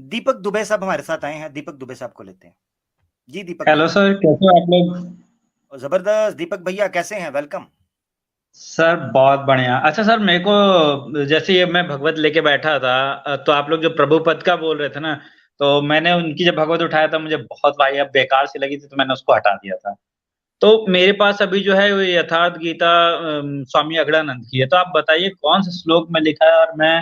दीपक दुबे साहब हमारे साथ आए हैं, दीपक दुबे साहब को लेते हैं। जी दीपक हेलो भैया। सर, कैसे हो आप लोग? जबरदस्त दीपक भैया, कैसे हैं? वेलकम। सर बहुत बढ़िया। अच्छा सर, मेरे को जैसे ये मैं भगवत लेके बैठा था, तो आप लोग जो प्रभु पद का बोल रहे थे ना, तो मैंने उनकी जब भगवत उठाया था, मुझे बहुत भाई अब बेकार सी लगी थी, तो मैंने उसको हटा दिया था। तो मेरे पास अभी जो है वो यथार्थ गीता स्वामी अगड़ानंद की है। तो आप बताइए कौन सा श्लोक में लिखा है, और मैं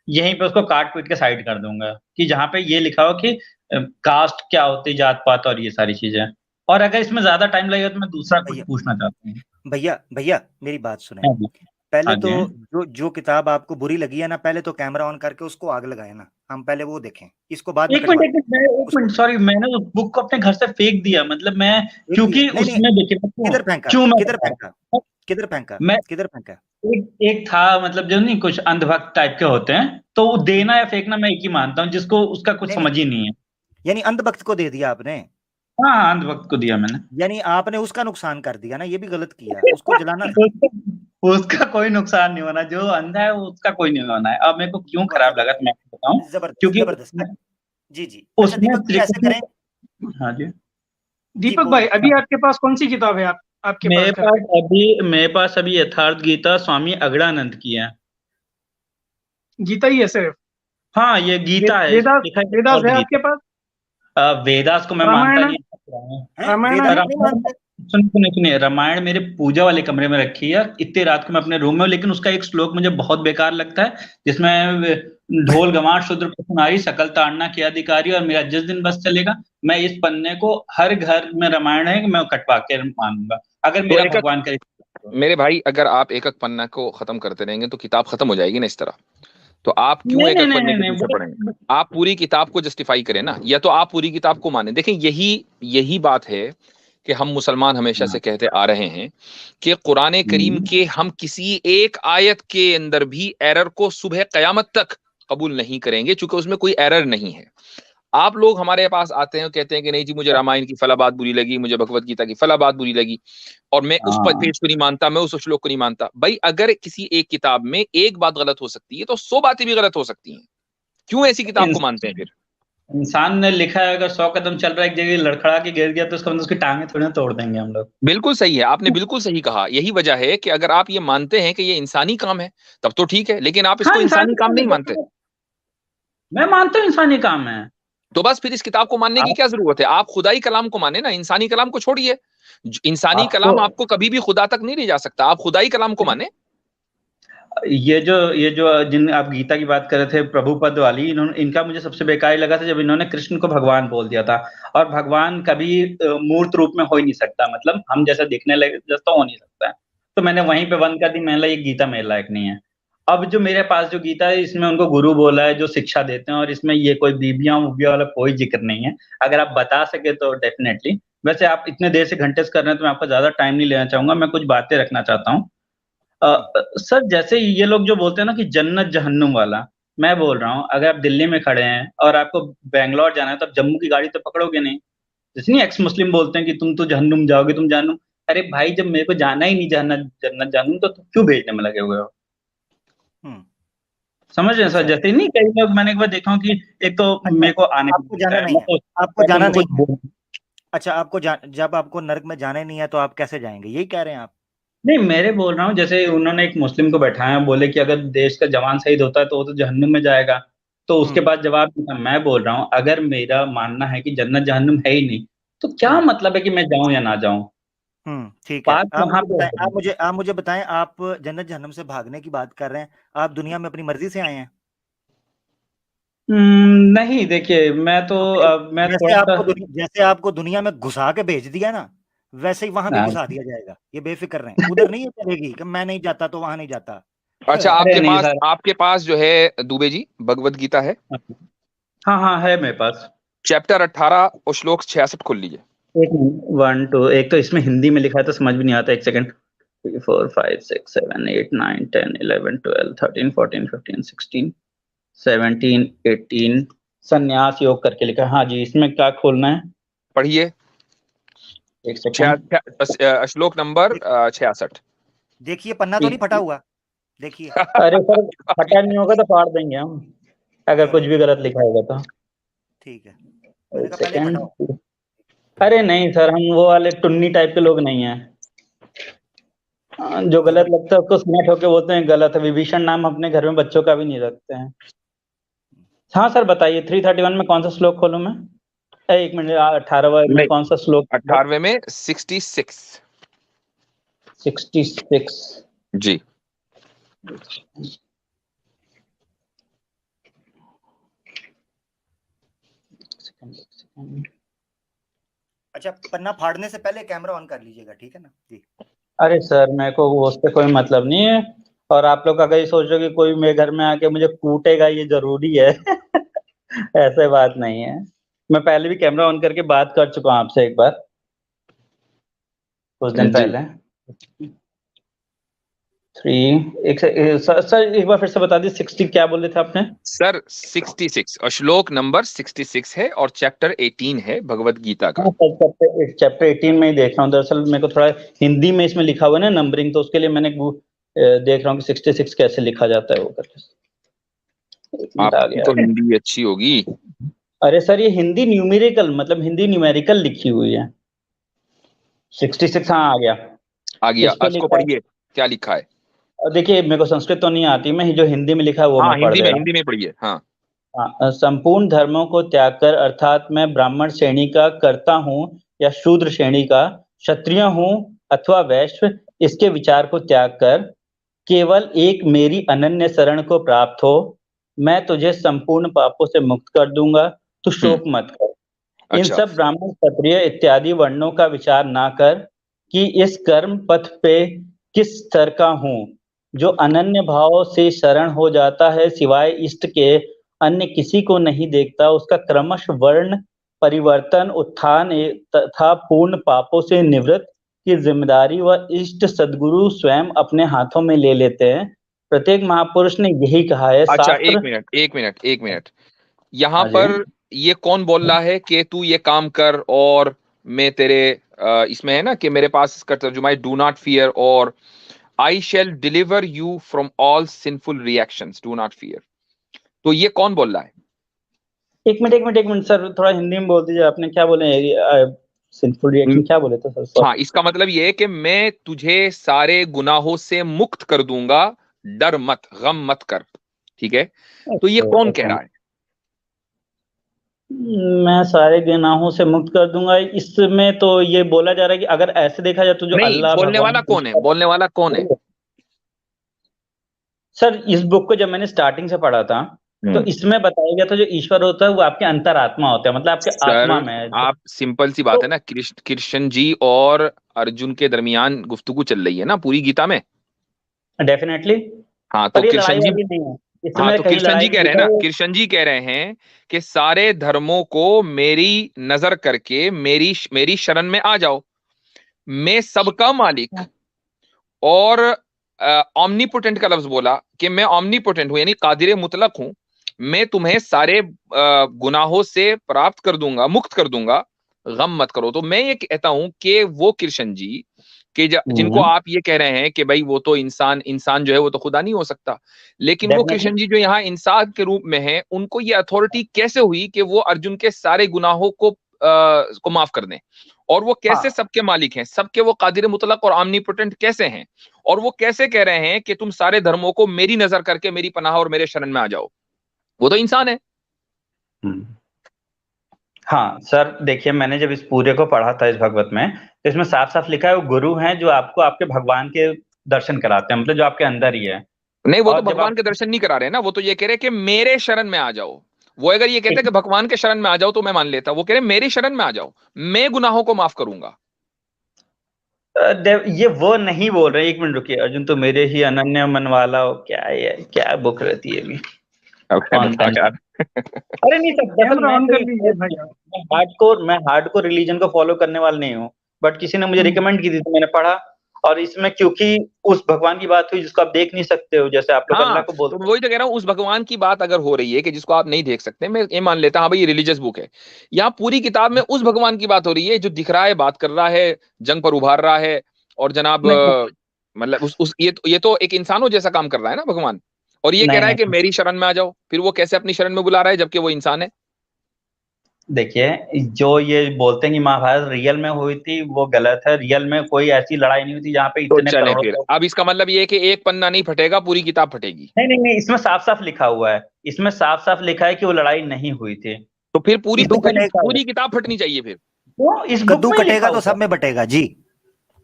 यहीं पे उसको काट पीट के साइड कर दूंगा कि जहाँ पे ये लिखा हो कि कास्ट क्या होती है, जात पात और ये सारी चीजें। और अगर इसमें ज्यादा टाइम लगेगा तो मैं दूसरा कुछ भैया पूछना चाहता हूँ। भैया भैया मेरी बात सुने। हाँ जी। पहले हाँ तो जी। जो जो किताब आपको बुरी लगी है ना, पहले तो कैमरा ऑन करके उसको आग लगाए ना, हम पहले वो देखें, इसको बाद में एक मिनट, कटवाते हैं। एक उसको मिनट, सॉरी, मैंने उस बुक को अपने घर से फेंक दिया। मतलब मैं, फेंक दिया? क्योंकि नहीं नहीं, उसमें देखिए किधर फेंका? क्यों मैं किधर बता फेंका? रहा हूँ। किधर फेंका? मैं किधर फेंका? एक था, मतलब जो नहीं, कुछ अंधभक्त टाइप के होते हैं, तो वो देना या फेंकना मैं एक ही मानता हूँ, जिसको उसका कुछ नहीं नहीं, समझ ही नहीं है। यानी अंधभक्त को दे दिया आपने? हाँ हाँ, अंधभक्त को दिया मैंने। यानी आपने उसका नुकसान कर दिया ना, ये भी गलत किया, उसको जलाना था। उसका कोई नुकसान नहीं होना, जो अंधा है उसका कोई नहीं होना है। अब मेरे को क्यों बहुत खराब लगा तो जबरदस्त, मैं आपको बताऊं। जबरदस्त क्योंकि जबरदस्त। उसमें जी जी, अच्छा उसमें दीपक भैया ऐसे त्रिकुटी। करें। हाँ जी। जी दीपक बोल। भाई, अभी आपके पास कौन सी किताब है आपके पास मेरे घर पे? पास अभी मेरे पास अभी यथार्थ गीता स्वामी अगड़ानंद की है। गीता ही है सिर्फ? हाँ, ये गीता है, इसमें वेदास, लिखा है वेदास यथार्थ है आपके गीता। पास? वेदास को मैं मानता रामायण है? नहीं हूँ। हैं, रामायण है? वेदांत नहीं रामायण, मानते? सुनिए सुनिए सुनिए, रामायण मेरे पूजा वाले कमरे में रखी है, इतनी रात को मैं अपने रूम में हूँ, लेकिन उसका एक श्लोक मुझे बहुत बेकार लगता है, जिसमें ढोल गंवार शूद्र पशु सकल ताड़ना के अधिकारी, और मेरा जिस दिन बस चलेगा, मैं इस पन्ने को, हर घर में रामायण है, मैं कटवा के मानूंगा, अगर तो मेरा एक भगवान करे तो। मेरे भाई, अगर आप एक एक पन्ना को खत्म करते रहेंगे तो किताब खत्म हो जाएगी ना इस तरह। तो आप क्यों नहीं एक नहीं एक नहीं पन्ने नहीं के नहीं, पीछे पड़ेंगे? आप पूरी किताब को जस्टिफाई करें ना, या तो आप पूरी किताब को माने। देखें, यही यही बात है कि हम मुसलमान हमेशा से कहते आ रहे हैं कि कुरान करीम हम्म। के हम किसी एक आयत के अंदर भी एरर को सुबह कयामत तक कबूल नहीं करेंगे, क्योंकि उसमें कोई एरर नहीं है। आप लोग हमारे पास आते हैं, कहते हैं कि नहीं जी, मुझे रामायण की फला बात बुरी लगी, मुझे भगवत गीता की फला बात बुरी लगी, और मैं उस हाँ, पेज को नहीं मानता, मैं उस श्लोक को नहीं मानता। भाई, अगर किसी एक किताब में एक बात गलत हो सकती है तो 100 बातें भी गलत हो सकती हैं। क्यों ऐसी किताब को मानते हैं फिर? इंसान ने लिखा है, अगर 100 कदम चल रहा है, एक जगह लड़खड़ा के गिर गया, तो उसका मतलब उसकी टांगे थोड़ी ना तोड़ देंगे हम लोग। बिल्कुल सही है, आपने बिल्कुल सही कहा। यही वजह है कि अगर आप ये मानते हैं कि ये इंसानी काम है, तब तो ठीक है, लेकिन आप हाँ, इसको इंसान इंसानी काम नहीं मानते। मैं मानता हूँ इंसानी काम है। तो बस फिर इस किताब को मानने की आप क्या जरूरत है? आप खुदाई कलाम को माने ना, इंसानी कलाम को छोड़िए। इंसानी आपको कलाम आपको कभी भी खुदा तक नहीं ले जा सकता, आप खुदाई कलाम को माने। ये जो जिन आप गीता की बात कर रहे थे, प्रभुपद वाली, इन्होंने, इनका मुझे सबसे बेकार लगा था जब इन्होंने कृष्ण को भगवान बोल दिया था। और भगवान कभी मूर्त रूप में हो ही नहीं सकता, मतलब हम जैसा दिखने लगे जैसा हो नहीं सकता है। तो मैंने वहीं पे बंद कर दी, मैंने ये गीता मेरे लायक नहीं है। अब जो मेरे पास जो गीता है, इसमें उनको गुरु बोला है जो शिक्षा देते हैं, और इसमें ये कोई बीबियां उबिया वाला कोई जिक्र नहीं है। अगर आप बता सके तो डेफिनेटली। वैसे आप इतने देर से घंटे से कर रहे हैं, तो मैं आपका ज्यादा टाइम नहीं लेना चाहूंगा, मैं कुछ बातें रखना चाहता हूँ। सर, जैसे ये लोग जो बोलते हैं ना कि जन्नत जहन्नुम वाला, मैं बोल रहा हूँ, अगर आप दिल्ली में खड़े हैं और आपको बैंगलोर जाना है, तो आप जम्मू की गाड़ी तो पकड़ोगे नहीं। जैसे नहीं एक्स मुस्लिम बोलते हैं कि तुम तो जहन्नुम जाओगे, तुम जहन्नुम। अरे भाई, जब मेरे को जाना ही नहीं जन्नत जन्नत जहन्नुम, तो तुम क्यों भेजने में लगे हुए हो? हम्म। समझ रहे हैं सर? अच्छा, जैसे नहीं, कई लोग, मैंने एक बार देखा हूँ कि एक तो अच्छा मेरे को आने नहीं आपको देता जाना है, नहीं मैं है? तो आपको तो जाना मैं नहीं कुछ है? बोल। अच्छा, जब आपको नरक में जाना ही नहीं है तो आप कैसे जाएंगे, यही कह रहे हैं आप? नहीं, मेरे बोल रहा हूँ, जैसे उन्होंने एक मुस्लिम को बैठाया, बोले कि अगर देश का जवान शहीद होता है तो वो तो जहन्नुम में जाएगा। तो उसके हम्म। बाद जवाब दिया, मैं बोल रहा हूँ, अगर मेरा मानना है कि जन्नत जहन्नुम है ही नहीं, तो क्या हम्म। मतलब है कि मैं जाऊं या ना जाऊं? ठीक है, बात आप वहां मुझे पे बताएं, है। आप मुझे बताएं, आप जन्नत जहन्नम से भागने की बात कर रहे हैं, आप दुनिया में अपनी मर्जी से आए हैं? नहीं, देखिए, मैं तो तो फिर मैं थोड़ा सा। जैसे आपको दुनिया में घुसा के भेज दिया ना, वैसे ही वहां भी हाँ, घुसा दिया जाएगा, ये बेफिक्र रहें, उधर नहीं चलेगी कि मैं नहीं जाता तो वहां नहीं जाता। अच्छा, अरे नहीं सर। आपके पास जो है दुबे जी, भगवत गीता है, हाँ हाँ, है मेरे पास। चैप्टर 18 और श्लोक 66 खोल लीजिए। एक मिनट, वन टू, एक तो इसमें हिंदी में लिखा है तो समझ भी नहीं आता, एक सेकंड। 3 4 5 6 7 8 9 10 11 12 13 14 15 16 17 18 संन्यास योग करके लिखा है। हाँ जी, इसमें क्या खोलना है? पढ़िए। एक सेकंड। श्लोक नंबर दे, 66। देखिए पन्ना तो नहीं फटा हुआ, देखिए। अरे सर, फटा नहीं होगा तो फाड़ देंगे हम, अगर कुछ भी गलत लिखा होगा तो। ठीक है, मैंने कहा पहले सेकंड। हटाओ। अरे नहीं सर, हम वो वाले टुन्नी टाइप के लोग नहीं हैं। जो गलत लगता है उसको स्मार्ट होके बोलते हैं गलत है। विभीषण नाम अपने घर में बच्चों का भी नहीं रखते हैं। हाँ सर बताइए, 331 में कौन सा श्लोक खोलूं मैं? 1 मिनट, 18वां में नहीं, कौन सा श्लोक? 18वें में 66। 66 जी। अच्छा, पन्ना फाड़ने से पहले कैमरा ऑन कर लीजिएगा, ठीक है ना जी। अरे सर मेरे को उससे कोई मतलब नहीं है, और आप लोग अगर ये सोच रहे हो कि कोई मेरे घर में आके मुझे कूटेगा ये जरूरी है ऐसे बात नहीं है। मैं पहले भी कैमरा ऑन करके बात कर चुका हूँ आपसे एक बार, कुछ दिन जी। पहले। सर एक बार फिर से बता दी, 60 क्या बोल रहे थे आपने? सर 66 और श्लोक नंबर 66 है और चैप्टर 18 है भगवत गीता का। हाँ सर, चैप्टर 18 में ही देख रहा हूँ। दरअसल मेरे को थोड़ा हिंदी में इसमें लिखा हुआ है ना नंबरिंग, तो उसके लिए मैंने देख रहा हूँ कि 66 कैसे लिखा जाता है वो करके। एक मिनट आ आपकी गया। तो हिंदी अच्छी होगी। अरे सर ये हिंदी न्यूमेरिकल, मतलब हिंदी न्यूमेरिकल लिखी हुई है। 66 हाँ आ गया। आ गया, इस पे इसको लिखा है, पढ़िए क्या लिखा है। देखिए मेरे को संस्कृत तो नहीं आती, मैं जो हिंदी में लिखा है वो हाँ, मैं पढ़ दे रहा हूँ। हिंदी में पढ़िए। हाँ। हाँ, संपूर्ण धर्मों को त्याग कर, अर्थात मैं ब्राह्मण श्रेणी का करता हूँ या शूद्र श्रेणी का, क्षत्रिय हूँ अथवा वैश्य, इसके विचार को त्याग कर केवल एक मेरी अनन्य शरण को प्राप्त हो, मैं तुझे संपूर्ण पापों से मुक्त कर दूंगा, तू शोक मत कर। इन अच्छा। सब ब्राह्मण क्षत्रिय इत्यादि वर्णों का विचार ना कर कि इस कर्म पथ पे किस स्तर का हूँ। जो अनन्य भाव से शरण हो जाता है, सिवाय इष्ट के अन्य किसी को नहीं देखता, उसका क्रमश वर्ण परिवर्तन, उत्थान तथा पूर्ण पापों से निवृत्त की जिम्मेदारी वह इष्ट सद्गुरु स्वयं अपने हाथों में ले लेते हैं। प्रत्येक महापुरुष ने यही कहा है। अच्छा, शास्त्र। एक मिनट यहाँ हाँ जी। पर ये कौन बोल रहा है कि तू ये काम कर और मैं तेरे इसमें है ना कि मेरे पास इसका तर्जुमा है, डू नॉट फियर और I shall deliver you from all sinful reactions, do not fear. तो ये कौन बोल रहा है? एक मिनट सर, थोड़ा हिंदी में बोल दीजिए, आपने क्या बोले? सिंफुल रिएक्शन क्या बोले थे सर? हाँ, इसका मतलब ये है कि मैं तुझे सारे गुनाहों से मुक्त कर दूंगा, डर मत, गम मत कर। ठीक है, तो ये कौन कह रहा है? मैं सारे गुनाहों से मुक्त कर दूंगा, इसमें तो ये बोला जा रहा है कि अगर ऐसे देखा जाए तो जो नहीं, अल्लाह बोलने भगवान वाला कौन है? बोलने वाला कौन है? सर इस बुक को जब मैंने स्टार्टिंग से पढ़ा था तो इसमें बताया गया था जो ईश्वर होता है वो आपके अंतरात्मा होता है, मतलब आपके आत्मा सर, में। आप सिंपल सी बात है ना, कृष्ण जी और अर्जुन के दरमियान गुफ्तगू चल रही है ना पूरी गीता में। डेफिनेटली। हाँ, तो पर ये कृष्ण लड़ाई जी, वाली नहीं है, हाँ इसमें तो कहीं कृष्ण लड़ाई जी नहीं कह रहे हैं लिखा ना, है। कृष्ण जी कह रहे हैं कि सारे धर्मों को मेरी नजर करके मेरी मेरी शरण में आ जाओ। मैं सबका मालिक और ऑमनीपोटेंट का लफ्ज बोला कि मैं ऑमनीपोटेंट हूं, यानी कादिर मुतलक हूं। मैं तुम्हें सारे गुनाहों से प्राप्त कर दूंगा, मुक्त कर दूंगा, गम मत करो। तो मैं ये कहता हूं कि वो कृष्ण जी कि जिनको आप ये कह रहे हैं कि भाई वो तो इंसान जो है वो तो खुदा नहीं हो सकता, लेकिन वो कृष्ण जी जो यहाँ इंसान के रूप में है, उनको ये अथॉरिटी कैसे हुई कि वो अर्जुन के सारे गुनाहों को माफ कर दें? और वो कैसे सबके मालिक हैं, सबके वो कादिर मुतलक और ऑमनीपोटेंट कैसे हैं? और वो कैसे कह रहे हैं कि तुम सारे धर्मों को मेरी नजर करके मेरी पनाह और मेरे शरण में आ जाओ? वो तो इंसान है। हाँ सर देखिए, मैंने जब इस पूरे को पढ़ा था इस भगवत में, तो इसमें साफ साफ लिखा है वो गुरु हैं जो आपको आपके भगवान के दर्शन कराते हैं, मतलब जो आपके अंदर ही है। नहीं, वो तो और जब भगवान आप के दर्शन नहीं करा रहे ना, वो तो ये कह रहे कि मेरे शरण में आ जाओ। वो अगर ये कहते कि भगवान के शरण में आ जाओ तो मैं मान लेता, वो कह रहे मेरी शरण में आ जाओ, मैं गुनाहों को माफ करूंगा। ये वो नहीं बोल रहे। 1 मिनट रुकिए, अर्जुन तो मेरे ही अनन्य मन वाला हो, क्या है क्या बुक रहती है अभी? कौन सा? अरे नहीं सर, दरअसल कैमरा ऑन कर लीजिए भाई आप। मैं हार्डकोर रिलीजन को फॉलो करने वाला नहीं हूँ, बट किसी ने मुझे रिकमेंड की थी तो मैंने पढ़ा। और इसमें क्योंकि उस भगवान की बात हुई जिसको आप देख नहीं सकते हो, जैसे आप लोग अल्लाह हाँ, को तो बोलते वही तो कह रहा हूँ, उस भगवान की बात अगर हो रही है कि जिसको आप नहीं देख सकते, मैं ये मान लेता हाँ भाई ये रिलीजियस बुक है। यहाँ पूरी किताब में उस भगवान की बात हो रही है जो दिख रहा है, बात कर रहा है, जंग पर उभार रहा है, और जनाब नहीं मतलब ये तो एक इंसानों जैसा काम कर रहा है ना भगवान। और ये कह नहीं रहा है नहीं कि मेरी शरण में आ जाओ, फिर वो कैसे अपनी शरण में बुला रहा है जबकि वो इंसान है? देखिए, जो ये बोलते हैं कि महाभारत रियल में हुई थी वो गलत है। रियल में कोई ऐसी लड़ाई नहीं हुई थी जहाँ पे तो इतने चले करोड़ों फिर, लोग। अब इसका मतलब ये है कि एक पन्ना नहीं फटेगा, पूरी किताब फटेगी। नहीं नहीं नहीं, इसमें साफ साफ लिखा हुआ है, इसमें साफ साफ लिखा है कि वो लड़ाई नहीं हुई थी। तो फिर पूरी कद्दू कटेगा, पूरी किताब फटनी चाहिए फिर। वो इस बुक कद्दू में ही लिखा कटेगा तो हुआ सब में बटेगा जी।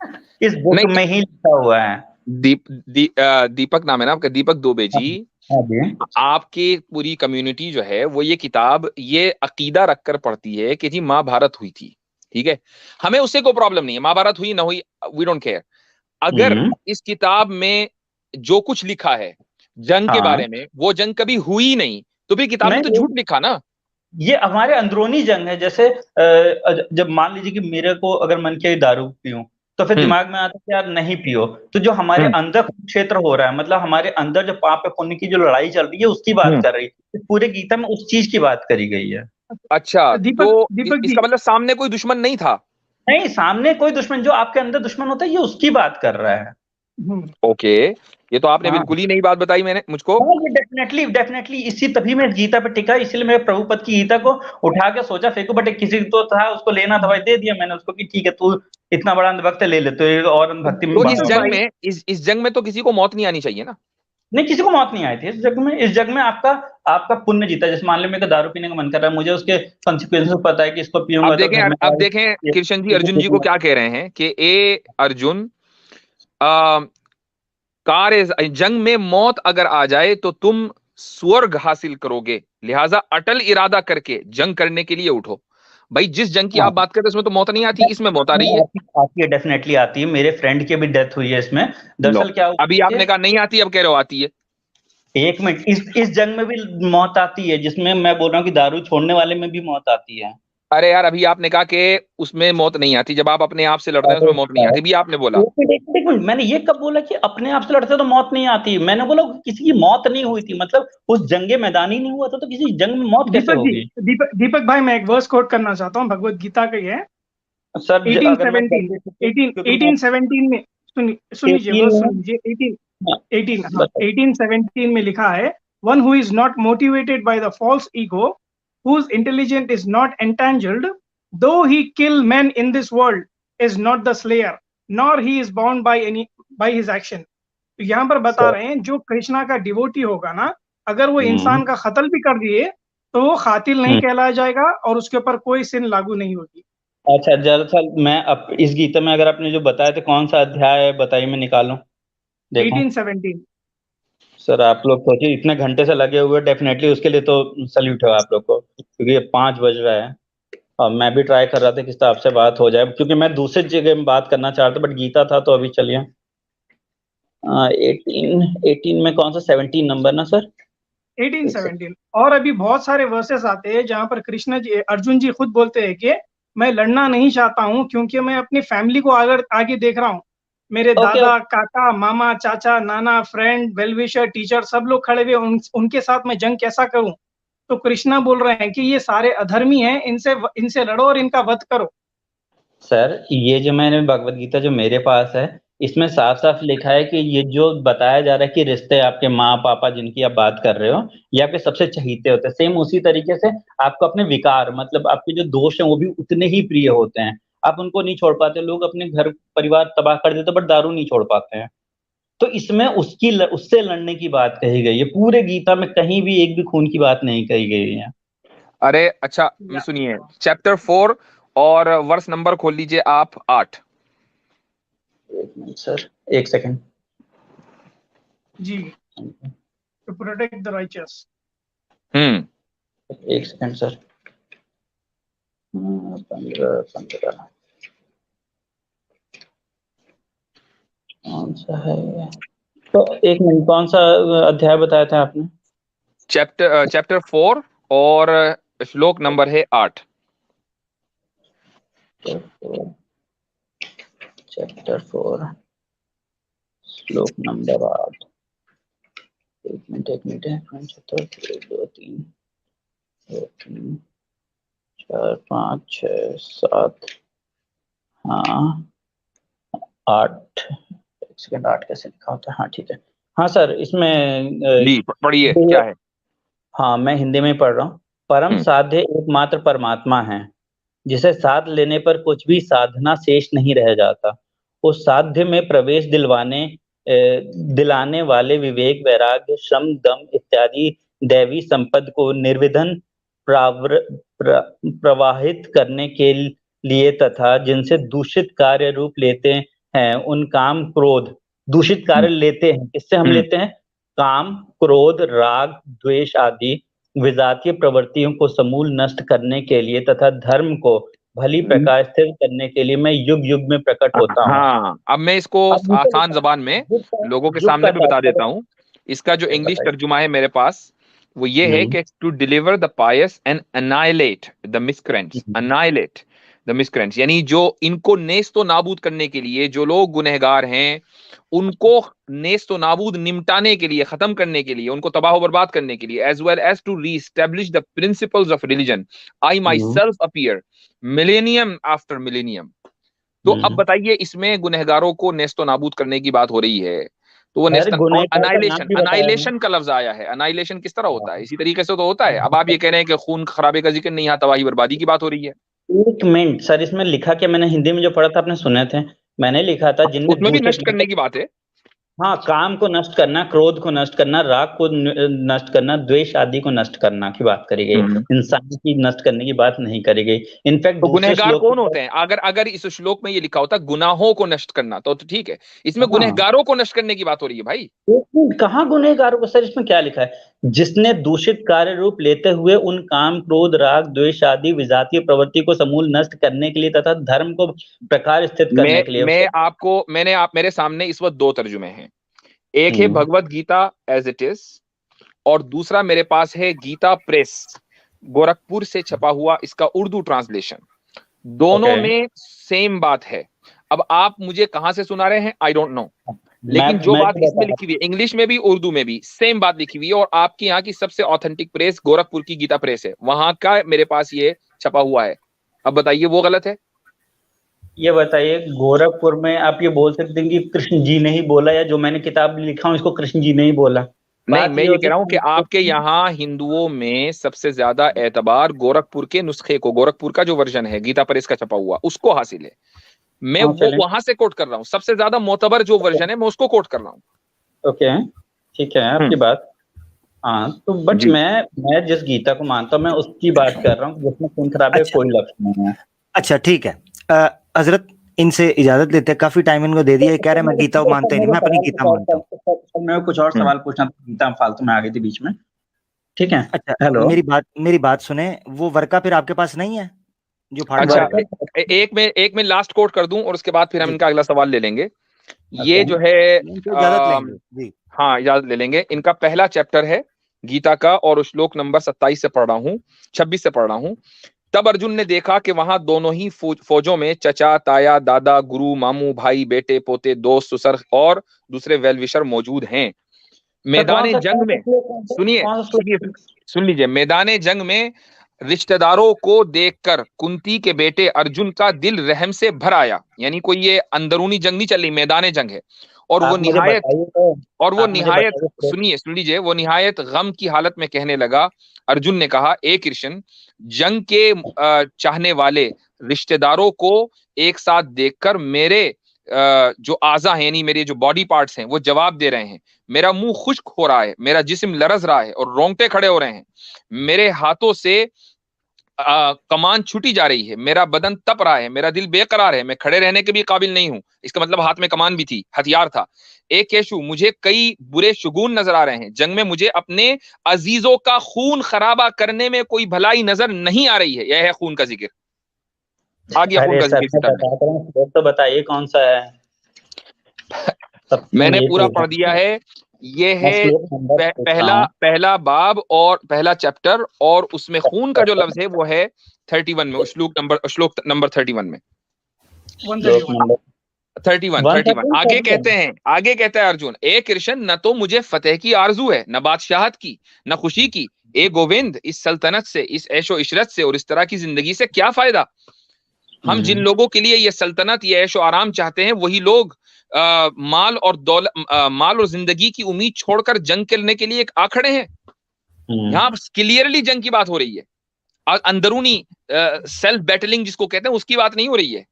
है, इस बुक नहीं, में ही लिखा हुआ है। दीपक नाम है ना आपका, दीपक दुबे जी। हाँ जी। आपकी पूरी कम्युनिटी जो है वो ये किताब, ये अकीदा रखकर पढ़ती है कि जी महाभारत हुई थी, ठीक है, हमें उससे कोई प्रॉब्लम नहीं है, महाभारत हुई ना हुई, वी डोंट केयर। अगर इस किताब में जो कुछ लिखा है जंग के हाँ। बारे में, वो जंग कभी हुई नहीं, तो फिर किताब में तो नहीं, झूठ लिखा ना। ये हमारे अंदरूनी जंग है। जैसे जब मान लीजिए कि मेरे को अगर मन किया कि दारू पीऊं, तो फिर दिमाग में आता है कि यार नहीं पियो। तो जो हमारे अंदर क्षेत्र हो रहा है, मतलब हमारे अंदर जो पाप और पुण्य की जो लड़ाई चल रही है उसकी बात कर रही है। पूरे गीता में उस चीज की बात करी गई है। अच्छा, दीपक तो दीपक जी, इसका मतलब सामने कोई दुश्मन नहीं था। नहीं, सामने कोई दुश्मन, जो आपके अंदर दुश्मन होता है ये उसकी बात कर रहा है। ओके, ये तो आपने हाँ बिल्कुल ही नई बात बताई मैंने मुझको। हाँ, ये डेफिनेटली डेफिनेटली इसी तभी मैं गीता पे टिका, इसलिए मेरे प्रभुपद की गीता को उठा के सोचा फेंकू, बट किसी तो था उसको लेना था भाई, दे दिया मैंने उसको कि ठीक है तू इतना बड़ा अंधभक्त है, ले ले, तो और अंधभक्ति में तो बात इस हो जंग गई। में, इस जंग में तो किसी को मौत नहीं आनी चाहिए ना। नहीं, किसी को मौत नहीं आई थी इस जग में। इस जग में आपका आपका पुण्य जीता। जैसे मान लो मेरे को दारू पीने का मन कर रहा है, मुझे उसके कॉन्सिक्वेंसेस पता है कि इसको पीऊंगा अब तो देखें, घर में अब देखें कृष्ण जी अर्जुन जी को क्या कह रहे हैं कि ए अर्जुन, जंग में मौत अगर आ जाए तो तुम स्वर्ग हासिल करोगे, लिहाजा अटल इरादा करके जंग करने के लिए उठो। भाई जिस जंग की आप बात करते हैं उसमें तो मौत नहीं आती, इसमें मौत आ रही है। आती है, डेफिनेटली आती है। मेरे फ्रेंड की भी डेथ हुई है इसमें। लो, दरअसल क्या हुआ, अभी आपने कहा नहीं आती, अब कह रहे हो आती है। एक मिनट, इस जंग में भी मौत आती है, जिसमें मैं बोल रहा हूँ कि दारू छोड़ने वाले में भी मौत आती है। अरे यार, अभी आपने कहा कि उसमें मौत नहीं आती, जब आप अपने आप से लड़ते हैं उसमें मौत नहीं आती, भी आपने बोला। एक मिनट, मैंने ये कब बोला कि अपने आप से लड़ते तो मौत नहीं आती? मैंने बोला किसी की मौत नहीं हुई थी, मतलब उस जंगे मैदान ही नहीं हुआ था, तो किसी जंग में मौत कैसे दीपक जी, होगी? दीपक भाई, मैं एक वर्स कोट करना चाहता हूँ, भगवत गीता का ही है। सर अगर मैं 1817 में, सुनिए वर्स सुनिए, 1817 में लिखा है, one who is not motivated by the false ego, whose intelligence is not entangled, though he kill men in this world, is not the slayer, nor he is bound by his action. तो यहाँ पर बता रहे हैं जो कृष्णा का devotee होगा ना, अगर वो इंसान का कत्ल भी कर दिए तो वो कातिल नहीं कहलाया जाएगा और उसके ऊपर कोई सिन लागू नहीं होगी। अच्छा, दरअसल मैं अब इस गीता में अगर आपने जो बताया था कौन सा अध्याय है बताइए, मैं निकालूं देखो। 1817। सर आप लोग सोचिए, इतने घंटे से लगे हुए, डेफिनेटली उसके लिए तो सल्यूट है आप लोग को, क्योंकि ये 5 बज रहा है और मैं भी ट्राई कर रहा था किस हिसाब से बात हो जाए, क्योंकि मैं दूसरी जगह में बात करना चाह रहा था, बट गीता था तो अभी चलिए 18 में कौन सा 17 नंबर ना सर? 1817। और अभी बहुत सारे वर्सेस आते हैं जहां पर कृष्ण जी, अर्जुन जी खुद बोलते हैं कि मैं लड़ना नहीं चाहता हूं क्योंकि मैं अपनी फैमिली को आगे देख रहा हूं। मेरे दादा, काका, मामा, चाचा, नाना, फ्रेंड, वेलविशर, टीचर सब लोग खड़े हुए, उनके साथ मैं जंग कैसा करूं? तो कृष्णा बोल रहे हैं कि ये सारे अधर्मी हैं, इनसे लड़ो और इनका वध करो। सर ये जो मैंने भगवत गीता जो मेरे पास है, इसमें साफ साफ लिखा है कि ये जो बताया जा रहा है कि रिश्ते आपके माँ पापा जिनकी आप बात कर रहे हो, ये आपके सबसे चहीते होते हैं। सेम उसी तरीके से आपको अपने विकार, मतलब आपके जो दोष हैं वो भी उतने ही प्रिय होते हैं। आप उनको नहीं छोड़ पाते। लोग अपने घर परिवार तबाह कर देते, बट दारू नहीं छोड़ पाते हैं। तो इसमें उससे लड़ने की बात कही गई है। पूरे गीता में कहीं भी एक भी खून की बात नहीं कही गई है। अरे अच्छा, सुनिए, चैप्टर 4 और वर्स नंबर खोल लीजिए आप 8। एक मिनट सर, एक सेकंड जी, टू प्रोटेक्ट द राइचस। एक सेकंड सर। 15 कौन सा है ये? तो एक मिनट, कौन सा अध्याय बताया था आपने? चैप्टर 4 और श्लोक नंबर है 8। चैप्टर 4 श्लोक नंबर 8। एक मिनट 1 2 3 4 5 6 7, हाँ 8। एक सेकंड, 8 कैसे लिखा होता है? हाँ ठीक है। हाँ सर, इसमें पढ़िए क्या है। हाँ मैं हिंदी में पढ़ रहा हूँ। परम साध्य एकमात्र परमात्मा है, जिसे साध लेने पर कुछ भी साधना शेष नहीं रह जाता। उस साध्य में प्रवेश दिलाने वाले विवेक, वैराग्य, श्रम, दम इत्यादि दैवी संपद को निर्विघ्न प्रवाहित करने के लिए तथा जिनसे दूषित कार्य रूप लेते हैं, उन काम क्रोध दूषित कार्य लेते हैं। किससे हम लेते हैं? काम, क्रोध, राग, द्वेष आदि विजातीय प्रवृत्तियों को समूल नष्ट करने के लिए तथा धर्म को भली प्रकार स्थिर करने के लिए मैं युग युग में प्रकट होता हूँ। हाँ, अब मैं इसको आसान जबान में लोगों के सामने भी बता देता हूँ। इसका जो इंग्लिश तर्जुमा है मेरे पास वो ये है कि to deliver the pious and annihilate the miscreants, annihilate the miscreants, यानी जो इनको नेस्तो नाबूद करने के लिए, जो लोग गुनहगार हैं उनको नेस्तो नाबूद निमटाने के लिए, खत्म करने के लिए, उनको तबाह बर्बाद करने के लिए, as well as to re-establish the principles of religion, I myself appear millennium after millennium. तो अब बताइए, इसमें गुनहगारों को नेस्तो नाबूद करने की बात हो रही है, तो वो अनाइलेशन का लफ्ज आया है। अनाइलेशन किस तरह होता है? इसी तरीके से तो होता है। अब आप ये कह रहे हैं कि खून खराबे का जिक्र नहीं, यहाँ तबाही बर्बादी की बात हो रही है। एक मिनट सर, इसमें लिखा क्या? मैंने हिंदी में जो पढ़ा था आपने सुने थे, मैंने लिखा था जिनमें उसमें भी नष्ट करने की बात है। हाँ, काम को नष्ट करना, क्रोध को नष्ट करना, राग को नष्ट करना, द्वेष आदि को नष्ट करना की बात करी गई। इंसान की नष्ट करने की बात नहीं करी गई। इनफैक्ट तो गुनहगार कौन होते हैं? अगर इस श्लोक में ये लिखा होता गुनाहों को नष्ट करना तो ठीक है, इसमें गुनहगारों को नष्ट करने की बात हो रही है भाई। कहाँ गुनहगारों को? सर इसमें क्या लिखा है? जिसने दूषित कार्य रूप लेते हुए उन काम, क्रोध, राग, द्वेष आदि विजातीय प्रवृत्ति को समूल नष्ट करने के लिए तथा धर्म को प्रकार स्थित करने के लिए। मेरे सामने इस वक्त दो तर्जुमे हैं। एक है Bhagavad Gita as it is, और दूसरा मेरे पास है गीता प्रेस गोरखपुर से छपा हुआ, इसका उर्दू ट्रांसलेशन। दोनों में सेम बात है। अब आप मुझे कहां से सुना रहे हैं आई डोंट नो, लेकिन जो बात इसमें लिखी हुई है, इंग्लिश में भी उर्दू में भी सेम बात लिखी हुई है। और आपकी यहाँ की सबसे ऑथेंटिक प्रेस गोरखपुर की गीता प्रेस है, वहां का मेरे पास ये छपा हुआ है। अब बताइए वो गलत है? ये बताइए, गोरखपुर में आप ये बोल सकते हैं कि कृष्ण जी ने ही बोला, या जो मैंने किताब लिखा हूँ इसको कृष्ण जी ने ही बोला? नहीं, मैं ये कह रहा हूँ कि आपके यहाँ हिंदुओं में सबसे ज्यादा एतबार गोरखपुर के नुस्खे को, गोरखपुर का जो वर्जन है गीता प्रेस का छपा हुआ, उसको हासिल है। मैं वो वहां से कोट कर रहा हूँ, सबसे ज्यादा मोतबर जो वर्जन है मैं उसको कोट कर रहा हूँ। ओके, ठीक है आपकी बात। हाँ, तो बट मैं जिस गीता को मानता हूँ मैं उसकी बात कर रहा हूँ जिसमें खून खराबे कोई लफ्ज नहीं है। अच्छा ठीक है, हजरत इनसे इजाजत लेते हैं, काफी टाइम इनको दे दिया। कह रहे मैं गीता को मानता ही नहीं, मैं अपनी गीता मानता हूँ। मैं कुछ और सवाल पूछना था, गीता फालतू में आ गई थी बीच में, ठीक है? अच्छा हेलो, मेरी बात सुने। वो वर्का फिर आपके पास नहीं है जो अच्छा, एक में लास्ट कोट कर दूं और उसके बाद फिर हम इनका अगला सवाल ले लेंगे। ये जो है हाँ, इजाजत ले लेंगे। इनका पहला चैप्टर है गीता का और श्लोक नंबर 26 से पढ़ रहा हूँ, 26 से पढ़ रहा हूँ। तब अर्जुन ने देखा कि वहां दोनों ही फौजों में चचा, ताया, दादा, गुरु, मामू, भाई, बेटे, पोते, दोस्त, सुसर और दूसरे वेलविशर मौजूद हैं। मैदान जंग में सुन लीजिए, मैदान जंग में रिश्तेदारों को देखकर कुंती के बेटे अर्जुन का दिल रहम से भर आया। यानी कोई ये अंदरूनी जंग नहीं चल रही, मैदान जंग है। और वो निहायत सुन लीजिए, वो निहायत गम की हालत में कहने लगा। अर्जुन ने कहा, ए कृष्ण, जंग के चाहने वाले रिश्तेदारों को एक साथ देखकर मेरे जो आज़ा हैं, यानी मेरे जो बॉडी पार्ट्स हैं, वो जवाब दे रहे हैं। मेरा मुंह खुश्क हो रहा है, मेरा जिस्म लरज रहा है और रोंगटे खड़े हो रहे हैं। मेरे हाथों से कमान छूटी जा रही है, मेरा बदन तप रहा है, मेरा दिल बेकरार है, मैं खड़े रहने के भी काबिल नहीं हूं। इसका मतलब हाथ में कमान भी थी, हथियार था। एक केशु, मुझे कई बुरे शुगुन नजर आ रहे हैं। जंग में मुझे अपने अजीजों का खून खराबा करने में कोई भलाई नजर नहीं आ रही है। यह है खून का जिक्र। आ गया खून का जिक्र। तो बताइए कौन सा है? मैंने पूरा पढ़ दिया है। ये है पहला बाब और पहला चैप्टर, और उसमें खून का जो लफ्ज है वो है 31 में, श्लोक नंबर 31 में। 31 आगे कहते हैं अर्जुन, ए कृष्ण, न तो मुझे फतेह की आरजू है, न बादशाहत की, न खुशी की। ए गोविंद, इस सल्तनत से, इस ऐशो इशरत से और इस तरह की जिंदगी से क्या फायदा? हम जिन लोगों के लिए ये सल्तनत, ये ऐशो आराम चाहते हैं, वही लोग माल और जिंदगी की उम्मीद छोड़कर जंग करने के लिए आ खड़े हैं। यहाँ क्लियरली जंग की बात हो रही है। अंदरूनी सेल्फ बैटलिंग जिसको कहते हैं उसकी बात नहीं हो रही है।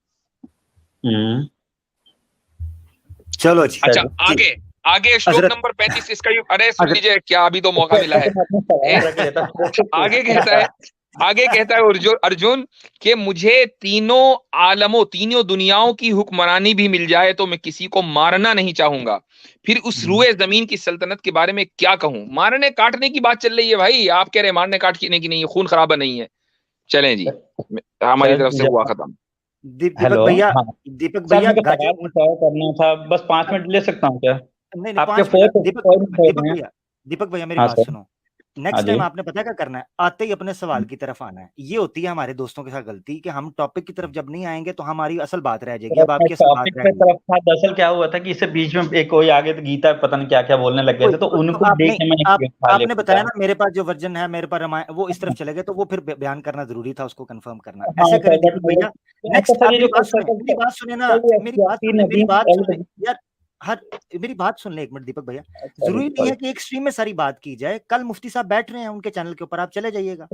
चलो जी। अच्छा आगे आगे श्लोक हजरत- नंबर 35 इसका अरे सुन लीजिए, क्या अभी तो मौका मिला है। आगे कहता है अर्जुन कि मुझे तीनों आलमों तीनों दुनियाओं की हुक्मरानी भी मिल जाए तो मैं किसी को मारना नहीं चाहूंगा, फिर उस रुए जमीन की सल्तनत के बारे में क्या कहूं। मारने काटने की बात चल रही है भाई, आप कह रहे हैं मारने काटने की नहीं है, खून खराबा नहीं है। चलें जी, हमारी तरफ से हुआ खत्म। दीपक भैया, दीपक भैया करना था, बस 5 मिनट ले सकता हूँ क्या? नहीं, आपके 5 मिनट। दीपक भैया मेरी बात सुनो। नेक्स्ट टाइम आपने पता क्या करना है, आते ही अपने सवाल की तरफ आना है। ये होती है हमारे दोस्तों के साथ गलती कि हम टॉपिक की तरफ जब नहीं आएंगे तो हमारी असल बात रह जाएगी। अब आपकी असल बात रह गई। दरअसल क्या हुआ था कि इससे बीच में एक कोई आगे गीता पता नहीं क्या क्या बोलने लग गए थे, तो उनको आपने बताया ना मेरे पास जो वर्जन है, मेरे पास रामायण, वो इस तरफ चले गए तो वो फिर बयान करना जरूरी था, उसको कंफर्म करना। ऐसे करें दीपक भैया। नेक्स्ट मेरी बात सुने ना, मेरी बात सुने यार। मेरी बात सुन ले एक मिनट दीपक भैया। जरूरी नहीं है कि एक स्ट्रीम में सारी बात की जाए। कल मुफ्ती साहब बैठ रहे हैं उनके चैनल के ऊपर, आप चले जाइएगा।